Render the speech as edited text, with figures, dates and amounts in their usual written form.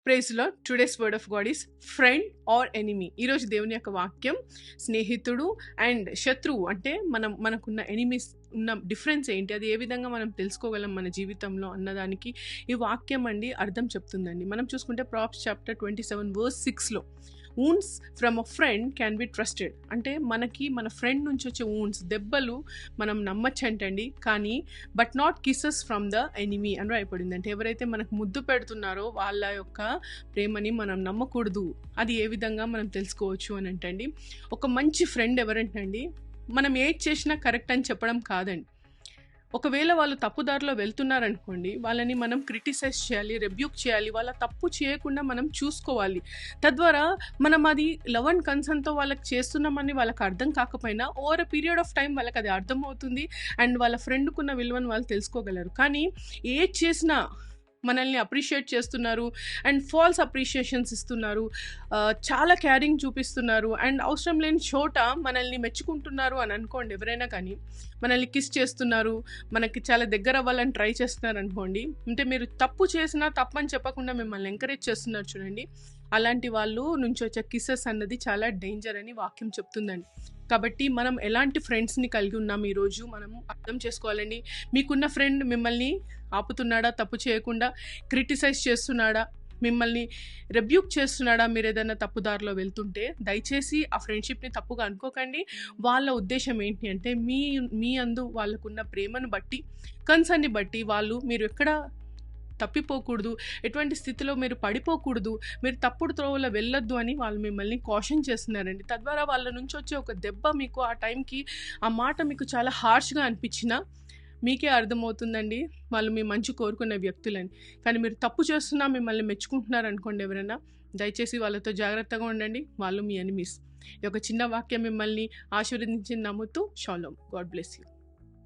Praise lord. Today's word of God is friend or enemy. ఈరోజు దేవుని యొక్క వాక్యం స్నేహితుడు అండ్ శత్రువు అంటే మనకున్న ఎనిమీస్ ఉన్న డిఫరెన్స్ ఏంటి, అది ఏ విధంగా మనం తెలుసుకోగలం మన జీవితంలో అన్నదానికి ఈ వాక్యం అండి అర్థం చెప్తుందండి. మనం చూసుకుంటే ప్రాబ్స్ చాప్టర్ 27:6లో wounds from a friend can be trusted అంటే మన ఫ్రెండ్ నుంచి వచ్చే వూండ్స్ దెబ్బలు మనం నమ్మచ్చంటండి, కానీ but not kisses from the enemy అని రాయబడింది. అంటే ఎవరైతే మనకు ముద్దు పెడుతున్నారో వాళ్ళ యొక్క ప్రేమని మనం నమ్మకూడదు. అది ఏ విధంగా మనం తెలుసుకోవచ్చు అని అంటండి. ఒక మంచి ఫ్రెండ్ ఎవరంటండి, మనం ఏది చేసినా కరెక్ట్ అని చెప్పడం కాదండి. ఒకవేళ వాళ్ళు తప్పుదారిలో వెళ్తున్నారనుకోండి, వాళ్ళని మనం క్రిటిసైజ్ చేయాలి, రెబ్యూక్ చేయాలి, వాళ్ళ తప్పు చేయకుండా మనం చూసుకోవాలి. తద్వారా మనం అది లవ్ అండ్ కన్సర్న్తో వాళ్ళకి చేస్తున్నామని వాళ్ళకి అర్థం కాకపోయినా over a period of time వాళ్ళకి అది అర్థమవుతుంది అండ్ వాళ్ళ ఫ్రెండ్కున్న విలువను వాళ్ళు తెలుసుకోగలరు. కానీ ఏది చేసినా మనల్ని అప్రిషియేట్ చేస్తున్నారు అండ్ ఫాల్స్ అప్రిషియేషన్స్ ఇస్తున్నారు, చాలా క్యారింగ్ చూపిస్తున్నారు అండ్ అవసరం లేని చోట మనల్ని మెచ్చుకుంటున్నారు అని అనుకోండి. ఎవరైనా కానీ మనల్ని కిస్ చేస్తున్నారు, మనకి చాలా దగ్గర అవ్వాలని ట్రై చేస్తున్నారు అనుకోండి, అంటే మీరు తప్పు చేసినా తప్పని చెప్పకుండా మిమ్మల్ని ఎంకరేజ్ చేస్తున్నారు చూడండి, అలాంటి వాళ్ళు నుంచి వచ్చే కిసెస్ అన్నది చాలా డేంజర్ అని వాక్యం చెప్తుందండి. కాబట్టి మనం ఎలాంటి ఫ్రెండ్స్ని కలిగి ఉన్నాం ఈరోజు మనం అర్థం చేసుకోవాలండి. మీకున్న ఫ్రెండ్ మిమ్మల్ని ఆపుతున్నాడా, తప్పు చేయకుండా క్రిటిసైజ్ చేస్తున్నాడా, మిమ్మల్ని రెబ్యూక్ చేస్తున్నాడా, మీరు ఏదైనా తప్పుదారిలో వెళ్తుంటే దయచేసి ఆ ఫ్రెండ్షిప్ని తప్పుగా అనుకోకండి. వాళ్ళ ఉద్దేశం ఏంటి అంటే మీ అందు వాళ్ళకున్న ప్రేమను బట్టి, కన్సర్న్ని బట్టి మీరు ఎక్కడ తప్పిపోకూడదు, ఎటువంటి స్థితిలో మీరు పడిపోకూడదు, మీరు తప్పుడు త్రోవలో వెళ్ళొద్దు అని వాళ్ళు మిమ్మల్ని కాషన్ చేస్తున్నారండి. తద్వారా వాళ్ళ నుంచి వచ్చే ఒక దెబ్బ మీకు ఆ టైంకి ఆ మాట మీకు చాలా హార్ష్గా అనిపించినా మీకే అర్థమవుతుందండి వాళ్ళు మీ మంచి కోరుకునే వ్యక్తులని. కానీ మీరు తప్పు చేస్తున్నా మిమ్మల్ని మెచ్చుకుంటున్నారు అనుకోండి ఎవరైనా, దయచేసి వాళ్ళతో జాగ్రత్తగా ఉండండి, వాళ్ళు మీ ఎనిమీస్. ఈ యొక్క చిన్న వాక్యం మిమ్మల్ని ఆశీర్వదించి నమ్ముతూ షాలోమ్. God bless you.